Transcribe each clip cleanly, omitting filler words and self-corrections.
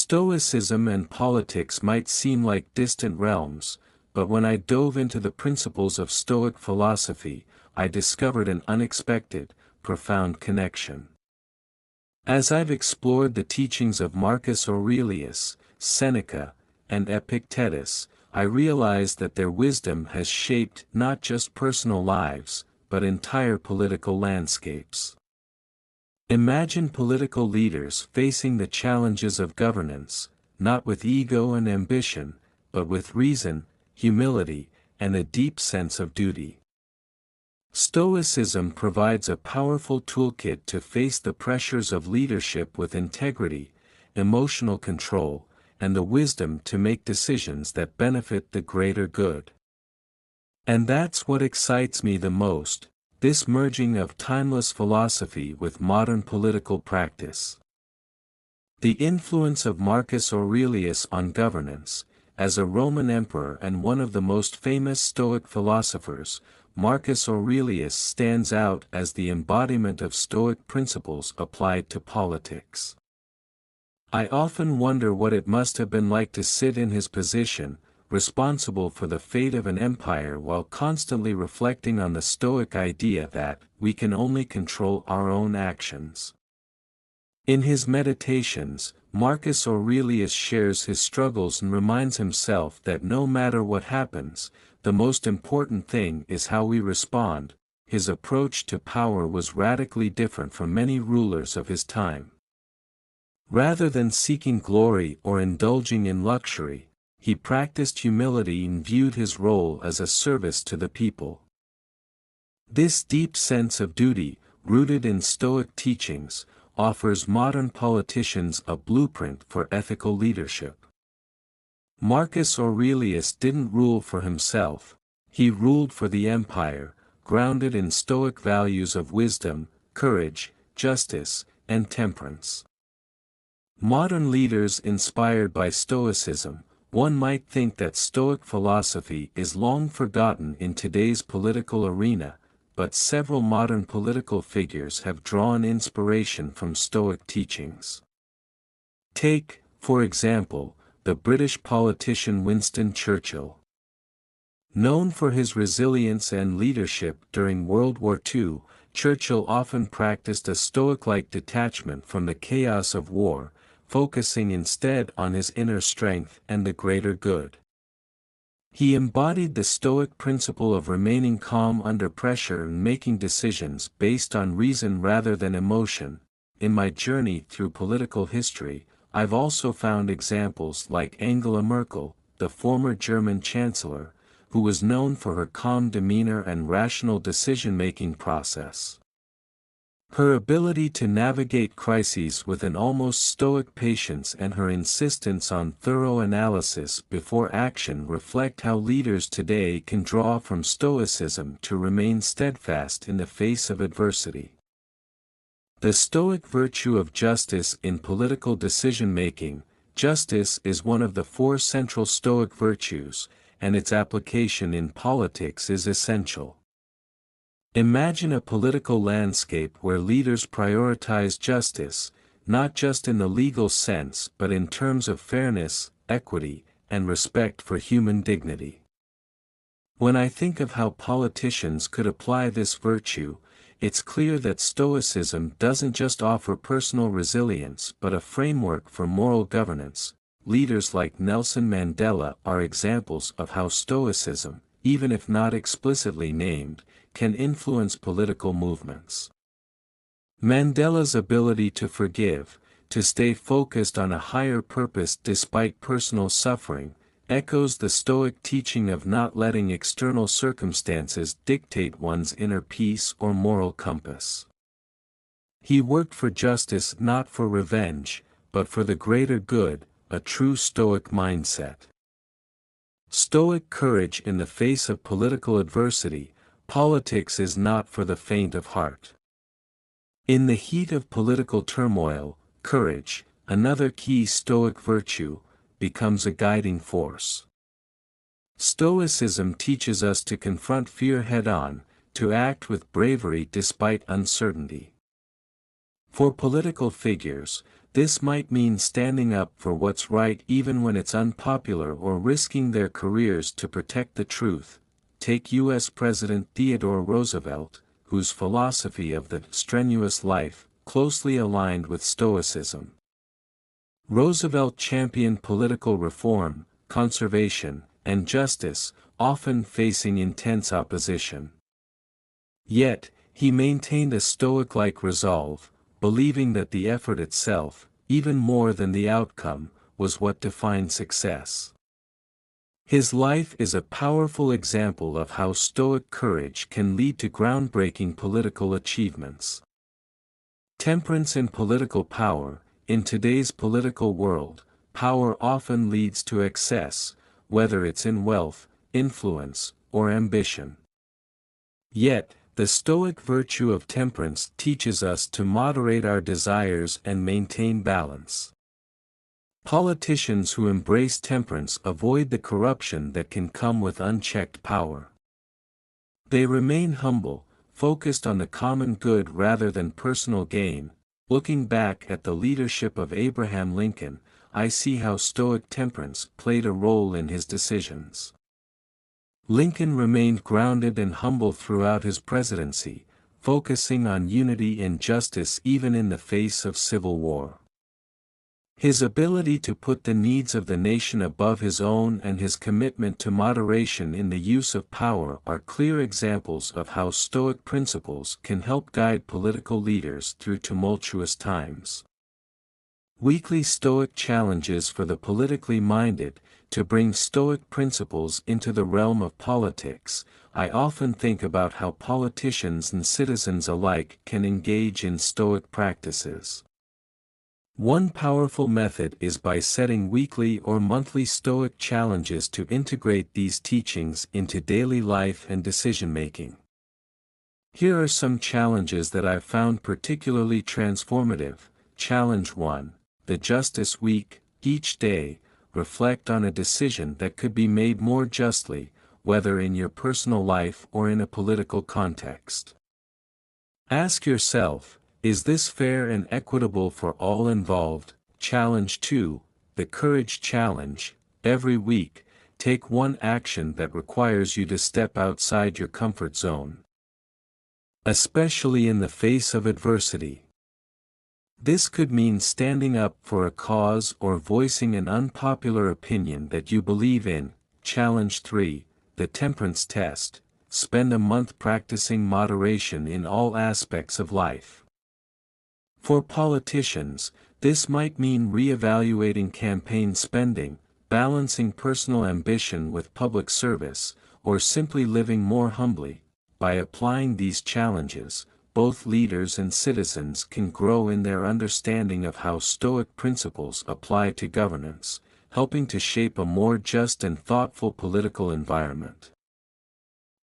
Stoicism and politics might seem like distant realms, but when I dove into the principles of Stoic philosophy, I discovered an unexpected, profound connection. As I've explored the teachings of Marcus Aurelius, Seneca, and Epictetus, I realized that their wisdom has shaped not just personal lives, but entire political landscapes. Imagine political leaders facing the challenges of governance, not with ego and ambition, but with reason, humility, and a deep sense of duty. Stoicism provides a powerful toolkit to face the pressures of leadership with integrity, emotional control, and the wisdom to make decisions that benefit the greater good. And that's what excites me the most, this merging of timeless philosophy with modern political practice. The influence of Marcus Aurelius on governance, as a Roman emperor and one of the most famous Stoic philosophers, Marcus Aurelius stands out as the embodiment of Stoic principles applied to politics. I often wonder what it must have been like to sit in his position, responsible for the fate of an empire while constantly reflecting on the Stoic idea that we can only control our own actions. In his meditations, Marcus Aurelius shares his struggles and reminds himself that no matter what happens, the most important thing is how we respond. His approach to power was radically different from many rulers of his time. Rather than seeking glory or indulging in luxury, he practiced humility and viewed his role as a service to the people. This deep sense of duty, rooted in Stoic teachings, offers modern politicians a blueprint for ethical leadership. Marcus Aurelius didn't rule for himself, he ruled for the empire, grounded in Stoic values of wisdom, courage, justice, and temperance. Modern leaders inspired by Stoicism, one might think that Stoic philosophy is long forgotten in today's political arena, but several modern political figures have drawn inspiration from Stoic teachings. Take, for example, the British politician Winston Churchill. Known for his resilience and leadership during World War II, Churchill often practiced a Stoic-like detachment from the chaos of war, focusing instead on his inner strength and the greater good. He embodied the Stoic principle of remaining calm under pressure and making decisions based on reason rather than emotion. In my journey through political history, I've also found examples like Angela Merkel, the former German chancellor, who was known for her calm demeanor and rational decision-making process. Her ability to navigate crises with an almost stoic patience and her insistence on thorough analysis before action reflect how leaders today can draw from Stoicism to remain steadfast in the face of adversity. The Stoic virtue of justice in political decision-making. Justice is one of the four central Stoic virtues, and its application in politics is essential. Imagine a political landscape where leaders prioritize justice, not just in the legal sense but in terms of fairness, equity, and respect for human dignity. When I think of how politicians could apply this virtue, it's clear that Stoicism doesn't just offer personal resilience but a framework for moral governance. Leaders like Nelson Mandela are examples of how Stoicism, even if not explicitly named, can influence political movements. Mandela's ability to forgive, to stay focused on a higher purpose despite personal suffering, echoes the Stoic teaching of not letting external circumstances dictate one's inner peace or moral compass. He worked for justice not for revenge, but for the greater good, a true Stoic mindset. Stoic courage in the face of political adversity. Politics is not for the faint of heart. In the heat of political turmoil, courage, another key Stoic virtue, becomes a guiding force. Stoicism teaches us to confront fear head-on, to act with bravery despite uncertainty. For political figures, this might mean standing up for what's right even when it's unpopular or risking their careers to protect the truth. Take U.S. President Theodore Roosevelt, whose philosophy of the strenuous life closely aligned with Stoicism. Roosevelt championed political reform, conservation, and justice, often facing intense opposition. Yet, he maintained a Stoic-like resolve, believing that the effort itself, even more than the outcome, was what defined success. His life is a powerful example of how Stoic courage can lead to groundbreaking political achievements. Temperance in political power. In today's political world, power often leads to excess, whether it's in wealth, influence, or ambition. Yet, the Stoic virtue of temperance teaches us to moderate our desires and maintain balance. Politicians who embrace temperance avoid the corruption that can come with unchecked power. They remain humble, focused on the common good rather than personal gain. Looking back at the leadership of Abraham Lincoln, I see how Stoic temperance played a role in his decisions. Lincoln remained grounded and humble throughout his presidency, focusing on unity and justice even in the face of civil war. His ability to put the needs of the nation above his own and his commitment to moderation in the use of power are clear examples of how Stoic principles can help guide political leaders through tumultuous times. Weekly Stoic challenges for the politically minded. To bring Stoic principles into the realm of politics, I often think about how politicians and citizens alike can engage in Stoic practices. One powerful method is by setting weekly or monthly Stoic challenges to integrate these teachings into daily life and decision-making. Here are some challenges that I've found particularly transformative. Challenge 1. The Justice Week. Each day, reflect on a decision that could be made more justly, whether in your personal life or in a political context. Ask yourself, is this fair and equitable for all involved? Challenge 2. The Courage Challenge. Every week, take one action that requires you to step outside your comfort zone. Especially in the face of adversity. This could mean standing up for a cause or voicing an unpopular opinion that you believe in. Challenge 3. The Temperance Test. Spend a month practicing moderation in all aspects of life. For politicians, this might mean re-evaluating campaign spending, balancing personal ambition with public service, or simply living more humbly. By applying these challenges, both leaders and citizens can grow in their understanding of how Stoic principles apply to governance, helping to shape a more just and thoughtful political environment.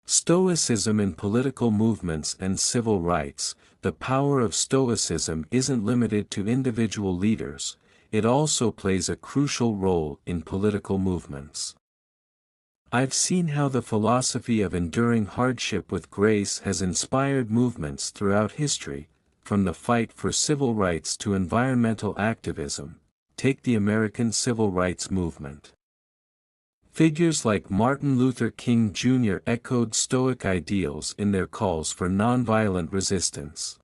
Stoicism in political movements and civil rights. The power of Stoicism isn't limited to individual leaders, it also plays a crucial role in political movements. I've seen how the philosophy of enduring hardship with grace has inspired movements throughout history, from the fight for civil rights to environmental activism. Take the American Civil Rights Movement. Figures like Martin Luther King Jr. echoed Stoic ideals in their calls for nonviolent resistance.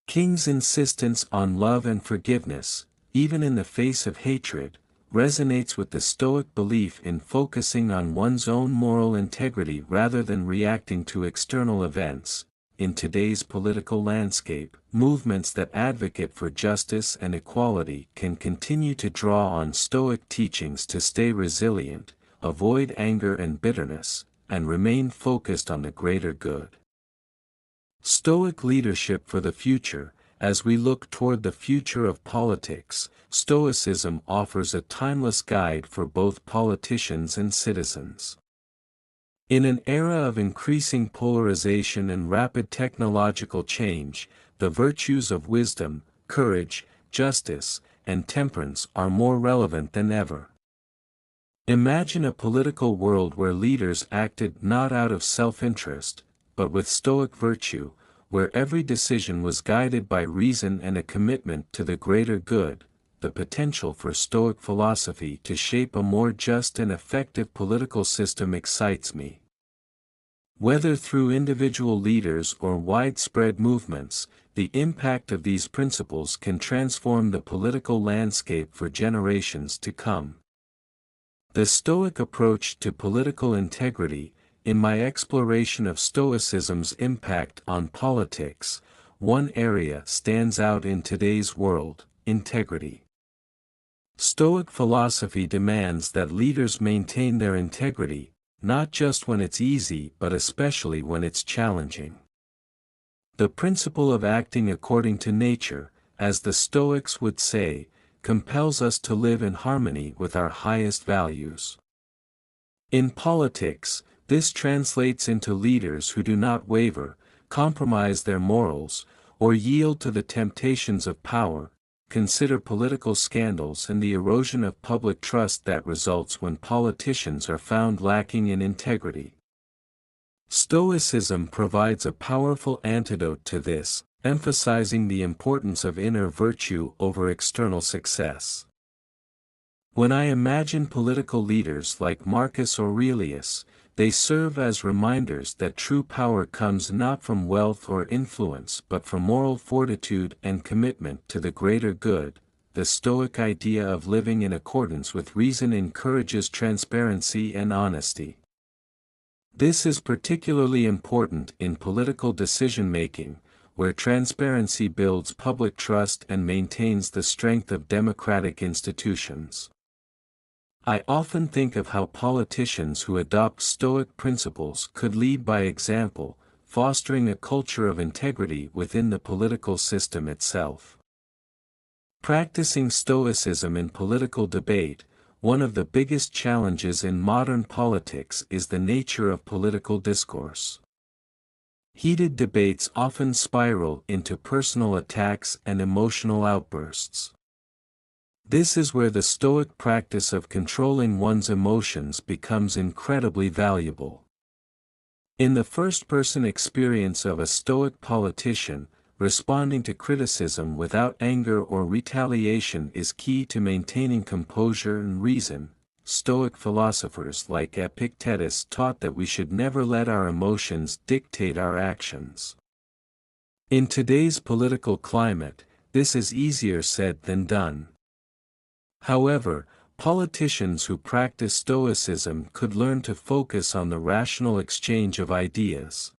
King's insistence on love and forgiveness, even in the face of hatred, resonates with the Stoic belief in focusing on one's own moral integrity rather than reacting to external events. In today's political landscape, movements that advocate for justice and equality can continue to draw on Stoic teachings to stay resilient, avoid anger and bitterness, and remain focused on the greater good. Stoic leadership for the future. As we look toward the future of politics, Stoicism offers a timeless guide for both politicians and citizens. In an era of increasing polarization and rapid technological change, the virtues of wisdom, courage, justice, and temperance are more relevant than ever. Imagine a political world where leaders acted not out of self-interest, but with Stoic virtue, where every decision was guided by reason and a commitment to the greater good. The potential for Stoic philosophy to shape a more just and effective political system excites me. Whether through individual leaders or widespread movements, the impact of these principles can transform the political landscape for generations to come. The Stoic approach to political integrity. In my exploration of Stoicism's impact on politics, one area stands out in today's world: integrity. Stoic philosophy demands that leaders maintain their integrity, not just when it's easy but especially when it's challenging. The principle of acting according to nature, as the Stoics would say, compels us to live in harmony with our highest values. In politics, this translates into leaders who do not waver, compromise their morals, or yield to the temptations of power. Consider political scandals and the erosion of public trust that results when politicians are found lacking in integrity. Stoicism provides a powerful antidote to this, emphasizing the importance of inner virtue over external success. When I imagine political leaders like Marcus Aurelius, they serve as reminders that true power comes not from wealth or influence but from moral fortitude and commitment to the greater good. The Stoic idea of living in accordance with reason encourages transparency and honesty. This is particularly important in political decision-making, where transparency builds public trust and maintains the strength of democratic institutions. I often think of how politicians who adopt Stoic principles could lead by example, fostering a culture of integrity within the political system itself. Practicing Stoicism in political debate. One of the biggest challenges in modern politics is the nature of political discourse. Heated debates often spiral into personal attacks and emotional outbursts. This is where the Stoic practice of controlling one's emotions becomes incredibly valuable. In the first-person experience of a Stoic politician, responding to criticism without anger or retaliation is key to maintaining composure and reason. Stoic philosophers like Epictetus taught that we should never let our emotions dictate our actions. In today's political climate, this is easier said than done. However, politicians who practice Stoicism could learn to focus on the rational exchange of ideas,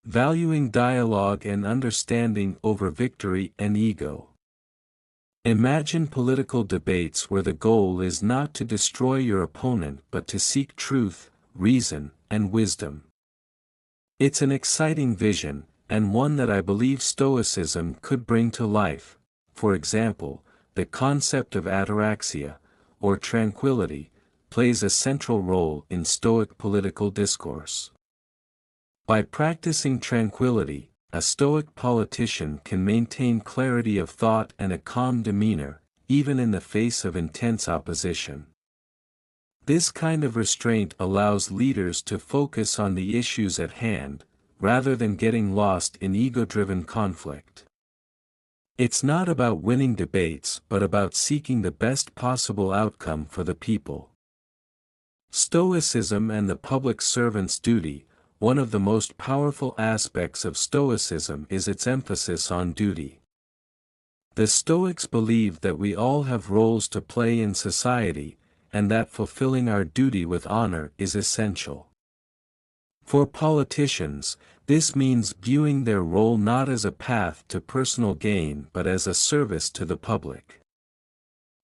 valuing dialogue and understanding over victory and ego. Imagine political debates where the goal is not to destroy your opponent but to seek truth, reason, and wisdom. It's an exciting vision, and one that I believe Stoicism could bring to life. For example, the concept of ataraxia, or tranquility, plays a central role in Stoic political discourse. By practicing tranquility, a Stoic politician can maintain clarity of thought and a calm demeanor, even in the face of intense opposition. This kind of restraint allows leaders to focus on the issues at hand, rather than getting lost in ego-driven conflict. It's not about winning debates but about seeking the best possible outcome for the people. Stoicism and the public servant's duty. One of the most powerful aspects of Stoicism is its emphasis on duty. The Stoics believe that we all have roles to play in society, and that fulfilling our duty with honor is essential. For politicians, this means viewing their role not as a path to personal gain but as a service to the public.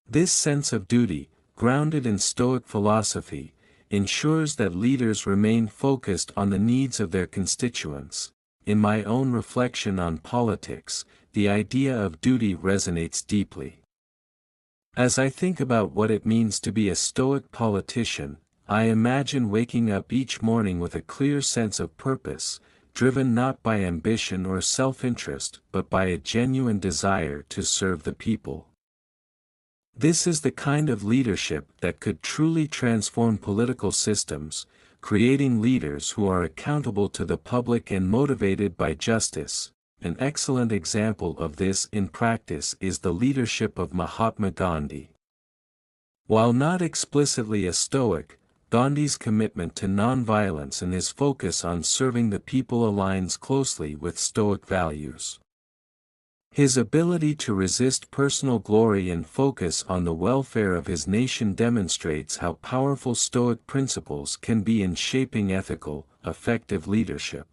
This sense of duty, grounded in Stoic philosophy, ensures that leaders remain focused on the needs of their constituents. In my own reflection on politics, the idea of duty resonates deeply. As I think about what it means to be a Stoic politician, I imagine waking up each morning with a clear sense of purpose, driven not by ambition or self-interest but by a genuine desire to serve the people. This is the kind of leadership that could truly transform political systems, creating leaders who are accountable to the public and motivated by justice. An excellent example of this in practice is the leadership of Mahatma Gandhi. While not explicitly a Stoic, Gandhi's commitment to nonviolence and his focus on serving the people aligns closely with Stoic values. His ability to resist personal glory and focus on the welfare of his nation demonstrates how powerful Stoic principles can be in shaping ethical, effective leadership.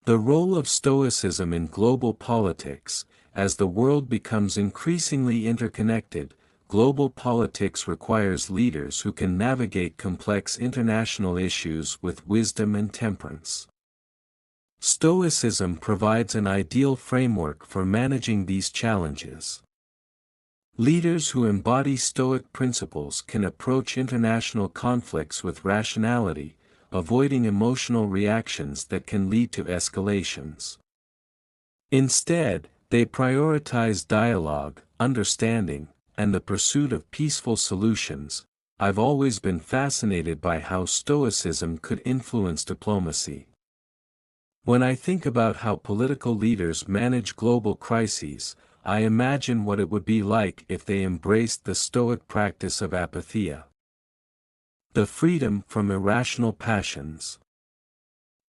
The role of Stoicism in global politics. As the world becomes increasingly interconnected, global politics requires leaders who can navigate complex international issues with wisdom and temperance. Stoicism provides an ideal framework for managing these challenges. Leaders who embody Stoic principles can approach international conflicts with rationality, avoiding emotional reactions that can lead to escalations. Instead, they prioritize dialogue, understanding, and the pursuit of peaceful solutions. I've always been fascinated by how Stoicism could influence diplomacy. When I think about how political leaders manage global crises, I imagine what it would be like if they embraced the Stoic practice of apatheia. The freedom from irrational passions.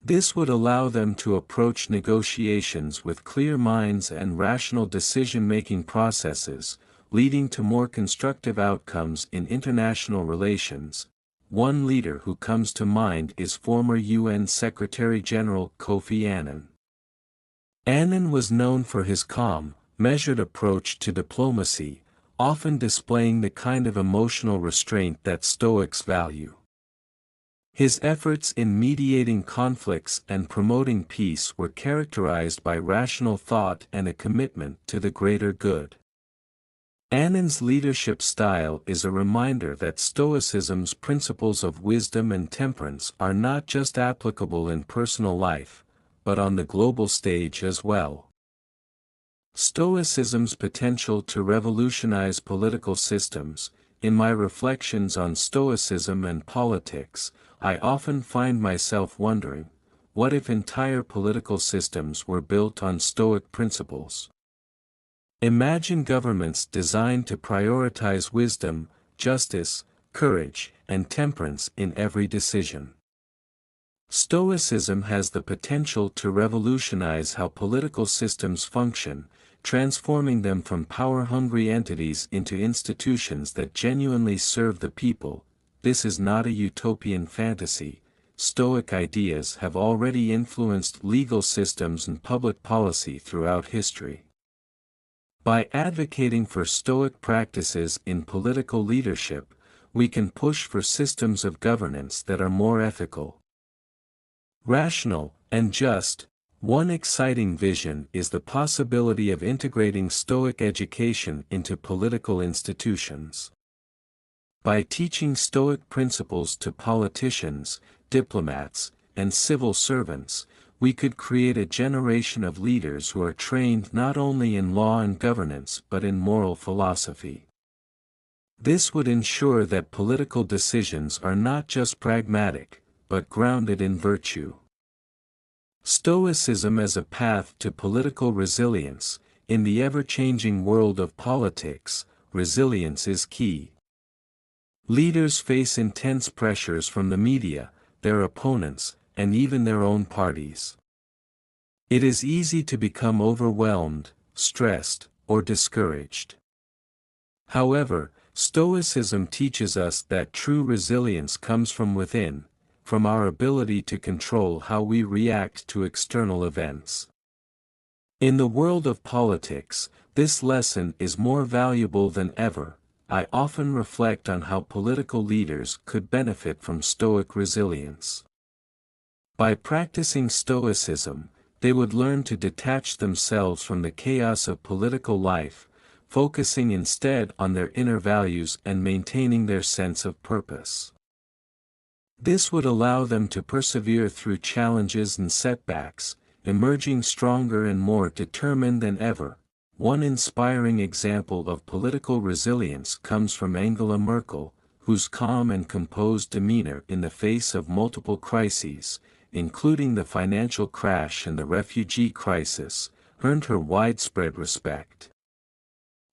This would allow them to approach negotiations with clear minds and rational decision-making processes, leading to more constructive outcomes in international relations. One leader who comes to mind is former UN Secretary-General Kofi Annan. Annan was known for his calm, measured approach to diplomacy, often displaying the kind of emotional restraint that Stoics value. His efforts in mediating conflicts and promoting peace were characterized by rational thought and a commitment to the greater good. Annan's leadership style is a reminder that Stoicism's principles of wisdom and temperance are not just applicable in personal life, but on the global stage as well. Stoicism's potential to revolutionize political systems. In my reflections on Stoicism and politics, I often find myself wondering, what if entire political systems were built on Stoic principles? Imagine governments designed to prioritize wisdom, justice, courage, and temperance in every decision. Stoicism has the potential to revolutionize how political systems function, transforming them from power-hungry entities into institutions that genuinely serve the people. This is not a utopian fantasy. Stoic ideas have already influenced legal systems and public policy throughout history. By advocating for Stoic practices in political leadership, we can push for systems of governance that are more ethical, rational, and just. One exciting vision is the possibility of integrating Stoic education into political institutions. By teaching Stoic principles to politicians, diplomats, and civil servants, we could create a generation of leaders who are trained not only in law and governance but in moral philosophy. This would ensure that political decisions are not just pragmatic, but grounded in virtue. Stoicism as a path to political resilience. In the ever-changing world of politics, resilience is key. Leaders face intense pressures from the media, their opponents, and even their own parties. It is easy to become overwhelmed, stressed, or discouraged. However, Stoicism teaches us that true resilience comes from within, from our ability to control how we react to external events. In the world of politics, this lesson is more valuable than ever. I often reflect on how political leaders could benefit from Stoic resilience. By practicing Stoicism, they would learn to detach themselves from the chaos of political life, focusing instead on their inner values and maintaining their sense of purpose. This would allow them to persevere through challenges and setbacks, emerging stronger and more determined than ever. One inspiring example of political resilience comes from Angela Merkel, whose calm and composed demeanor in the face of multiple crises, including the financial crash and the refugee crisis, earned her widespread respect.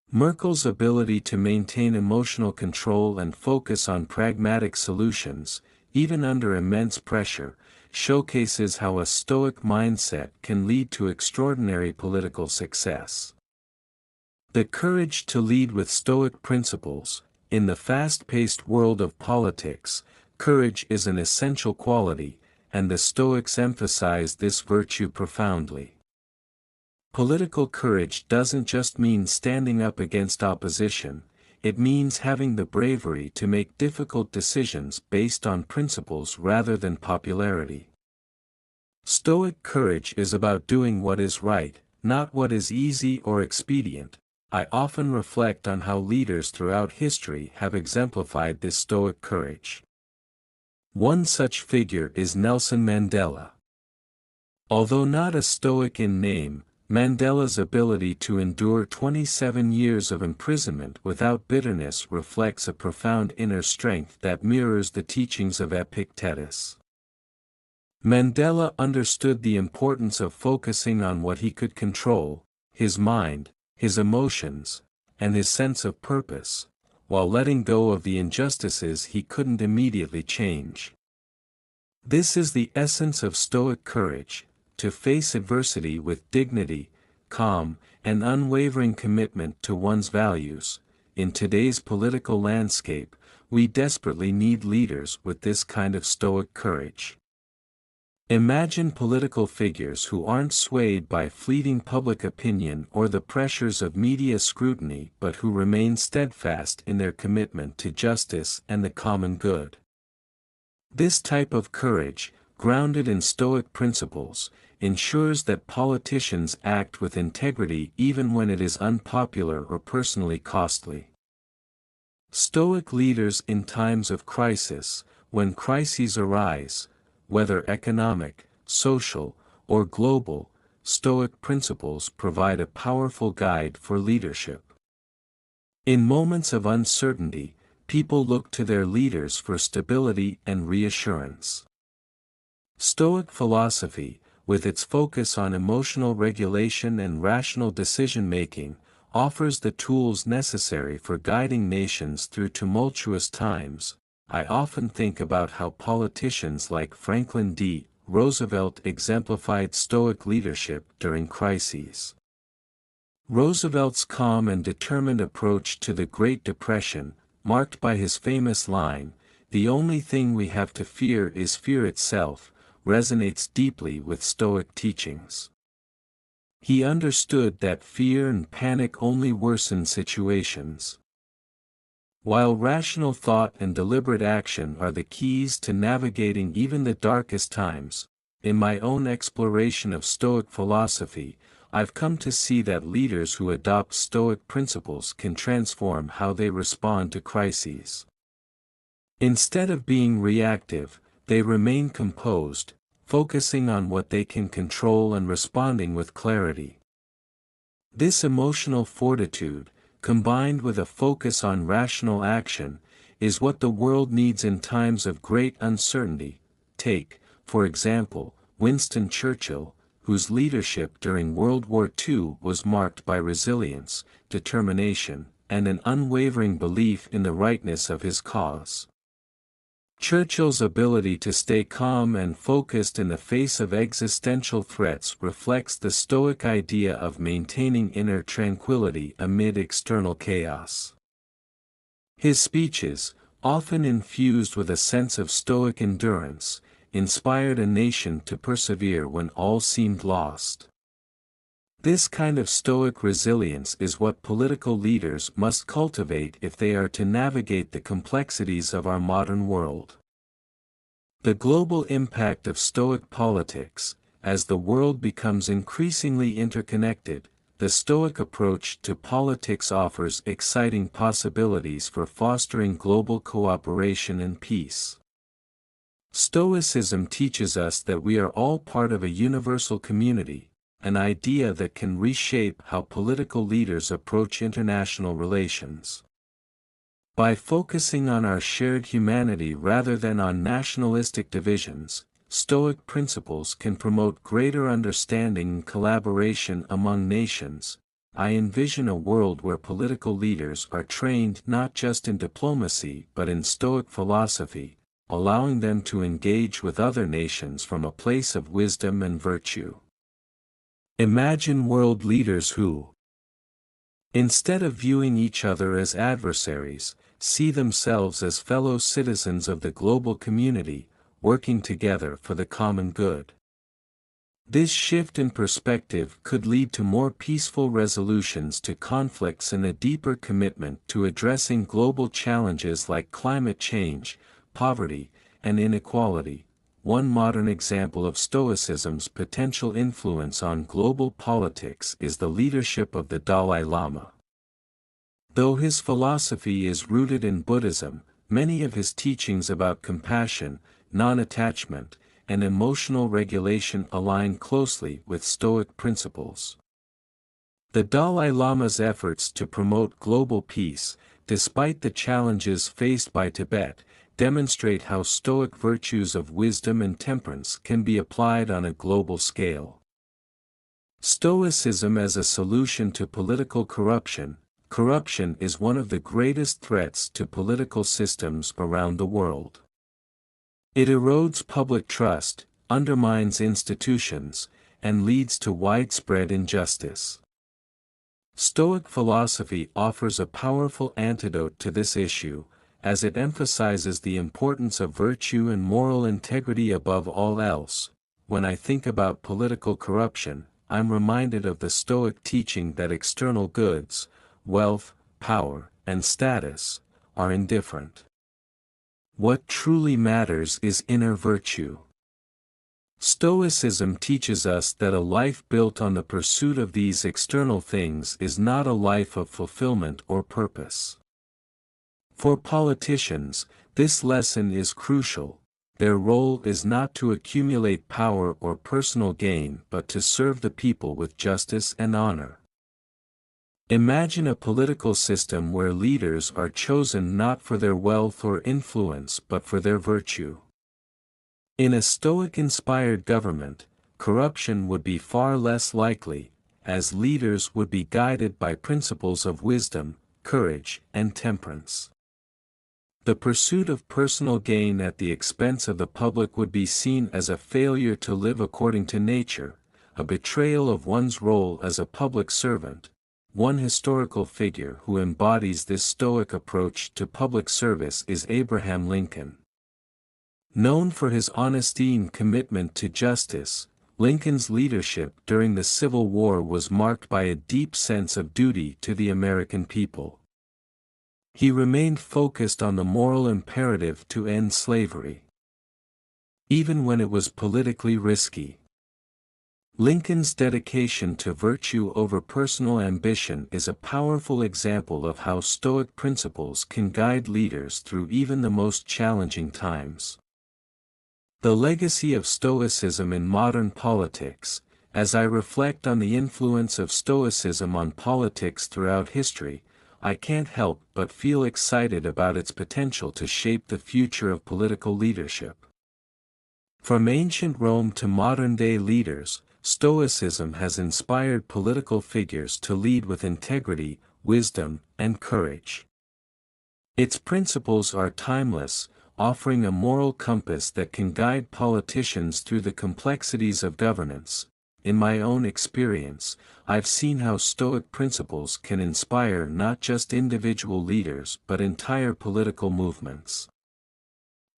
Merkel's ability to maintain emotional control and focus on pragmatic solutions, even under immense pressure, showcases how a Stoic mindset can lead to extraordinary political success. The courage to lead with Stoic principles. In the fast-paced world of politics, courage is an essential quality, and the Stoics emphasize this virtue profoundly. Political courage doesn't just mean standing up against opposition, it means having the bravery to make difficult decisions based on principles rather than popularity. Stoic courage is about doing what is right, not what is easy or expedient. I often reflect on how leaders throughout history have exemplified this Stoic courage. One such figure is Nelson Mandela. Although not a Stoic in name, Mandela's ability to endure 27 years of imprisonment without bitterness reflects a profound inner strength that mirrors the teachings of Epictetus. Mandela understood the importance of focusing on what he could control, his mind, his emotions, and his sense of purpose, while letting go of the injustices he couldn't immediately change. This is the essence of Stoic courage, to face adversity with dignity, calm, and unwavering commitment to one's values. In today's political landscape, we desperately need leaders with this kind of Stoic courage. Imagine political figures who aren't swayed by fleeting public opinion or the pressures of media scrutiny but who remain steadfast in their commitment to justice and the common good. This type of courage, grounded in Stoic principles, ensures that politicians act with integrity even when it is unpopular or personally costly. Stoic leaders in times of crisis, when crises arise, whether economic, social, or global, Stoic principles provide a powerful guide for leadership. In moments of uncertainty, people look to their leaders for stability and reassurance. Stoic philosophy, with its focus on emotional regulation and rational decision-making, offers the tools necessary for guiding nations through tumultuous times. I often think about how politicians like Franklin D. Roosevelt exemplified Stoic leadership during crises. Roosevelt's calm and determined approach to the Great Depression, marked by his famous line, "The only thing we have to fear is fear itself," resonates deeply with Stoic teachings. He understood that fear and panic only worsen situations. While rational thought and deliberate action are the keys to navigating even the darkest times, in my own exploration of Stoic philosophy, I've come to see that leaders who adopt Stoic principles can transform how they respond to crises. Instead of being reactive, they remain composed, focusing on what they can control and responding with clarity. This emotional fortitude, combined with a focus on rational action, is what the world needs in times of great uncertainty. Take, for example, Winston Churchill, whose leadership during World War II was marked by resilience, determination, and an unwavering belief in the rightness of his cause. Churchill's ability to stay calm and focused in the face of existential threats reflects the Stoic idea of maintaining inner tranquility amid external chaos. His speeches, often infused with a sense of Stoic endurance, inspired a nation to persevere when all seemed lost. This kind of Stoic resilience is what political leaders must cultivate if they are to navigate the complexities of our modern world. The global impact of Stoic politics. As the world becomes increasingly interconnected, the Stoic approach to politics offers exciting possibilities for fostering global cooperation and peace. Stoicism teaches us that we are all part of a universal community, an idea that can reshape how political leaders approach international relations. By focusing on our shared humanity rather than on nationalistic divisions, Stoic principles can promote greater understanding and collaboration among nations. I envision a world where political leaders are trained not just in diplomacy but in Stoic philosophy, allowing them to engage with other nations from a place of wisdom and virtue. Imagine world leaders who, instead of viewing each other as adversaries, see themselves as fellow citizens of the global community, working together for the common good. This shift in perspective could lead to more peaceful resolutions to conflicts and a deeper commitment to addressing global challenges like climate change, poverty, and inequality. One modern example of Stoicism's potential influence on global politics is the leadership of the Dalai Lama. Though his philosophy is rooted in Buddhism, many of his teachings about compassion, non-attachment, and emotional regulation align closely with Stoic principles. The Dalai Lama's efforts to promote global peace, despite the challenges faced by Tibet, demonstrate how Stoic virtues of wisdom and temperance can be applied on a global scale. Stoicism as a solution to political corruption. Corruption is one of the greatest threats to political systems around the world. It erodes public trust, undermines institutions, and leads to widespread injustice. Stoic philosophy offers a powerful antidote to this issue, as it emphasizes the importance of virtue and moral integrity above all else. When I think about political corruption, I'm reminded of the Stoic teaching that external goods, wealth, power, and status, are indifferent. What truly matters is inner virtue. Stoicism teaches us that a life built on the pursuit of these external things is not a life of fulfillment or purpose. For politicians, this lesson is crucial. Their role is not to accumulate power or personal gain but to serve the people with justice and honor. Imagine a political system where leaders are chosen not for their wealth or influence but for their virtue. In a Stoic-inspired government, corruption would be far less likely, as leaders would be guided by principles of wisdom, courage, and temperance. The pursuit of personal gain at the expense of the public would be seen as a failure to live according to nature, a betrayal of one's role as a public servant. One historical figure who embodies this Stoic approach to public service is Abraham Lincoln. Known for his honesty and commitment to justice, Lincoln's leadership during the Civil War was marked by a deep sense of duty to the American people. He remained focused on the moral imperative to end slavery, even when it was politically risky. Lincoln's dedication to virtue over personal ambition is a powerful example of how Stoic principles can guide leaders through even the most challenging times. The legacy of Stoicism in modern politics. As I reflect on the influence of Stoicism on politics throughout history, I can't help but feel excited about its potential to shape the future of political leadership. From ancient Rome to modern-day leaders, Stoicism has inspired political figures to lead with integrity, wisdom, and courage. Its principles are timeless, offering a moral compass that can guide politicians through the complexities of governance. In my own experience, I've seen how Stoic principles can inspire not just individual leaders but entire political movements.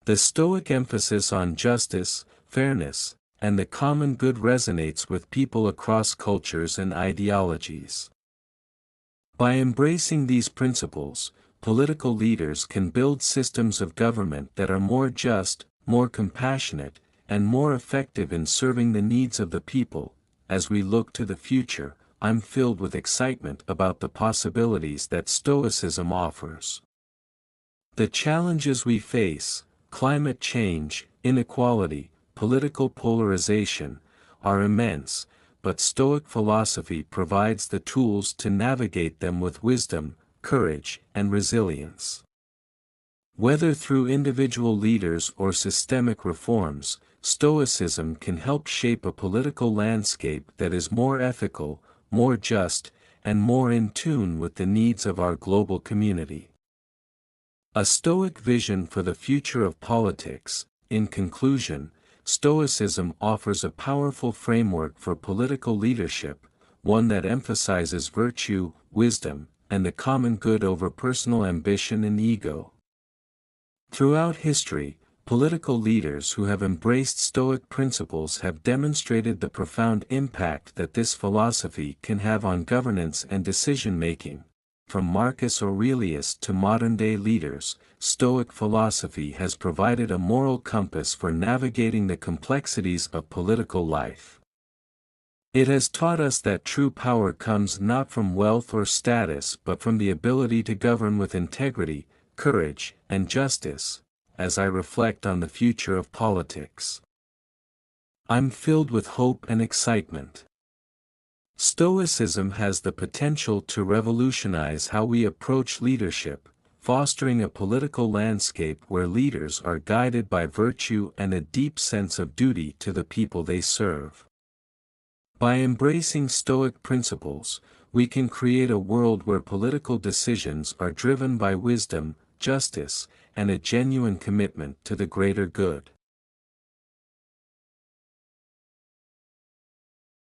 The Stoic emphasis on justice, fairness, and the common good resonates with people across cultures and ideologies. By embracing these principles, political leaders can build systems of government that are more just, more compassionate, and more effective in serving the needs of the people. As we look to the future, I'm filled with excitement about the possibilities that Stoicism offers. The challenges we face, climate change, inequality, political polarization, are immense, but Stoic philosophy provides the tools to navigate them with wisdom, courage, and resilience. Whether through individual leaders or systemic reforms, Stoicism can help shape a political landscape that is more ethical, more just, and more in tune with the needs of our global community. A Stoic vision for the future of politics. In conclusion, Stoicism offers a powerful framework for political leadership, one that emphasizes virtue, wisdom, and the common good over personal ambition and ego. Throughout history, political leaders who have embraced Stoic principles have demonstrated the profound impact that this philosophy can have on governance and decision-making. From Marcus Aurelius to modern-day leaders, Stoic philosophy has provided a moral compass for navigating the complexities of political life. It has taught us that true power comes not from wealth or status but from the ability to govern with integrity, courage, and justice. As I reflect on the future of politics, I'm filled with hope and excitement. Stoicism has the potential to revolutionize how we approach leadership, fostering a political landscape where leaders are guided by virtue and a deep sense of duty to the people they serve. By embracing Stoic principles, we can create a world where political decisions are driven by wisdom, justice, and a genuine commitment to the greater good.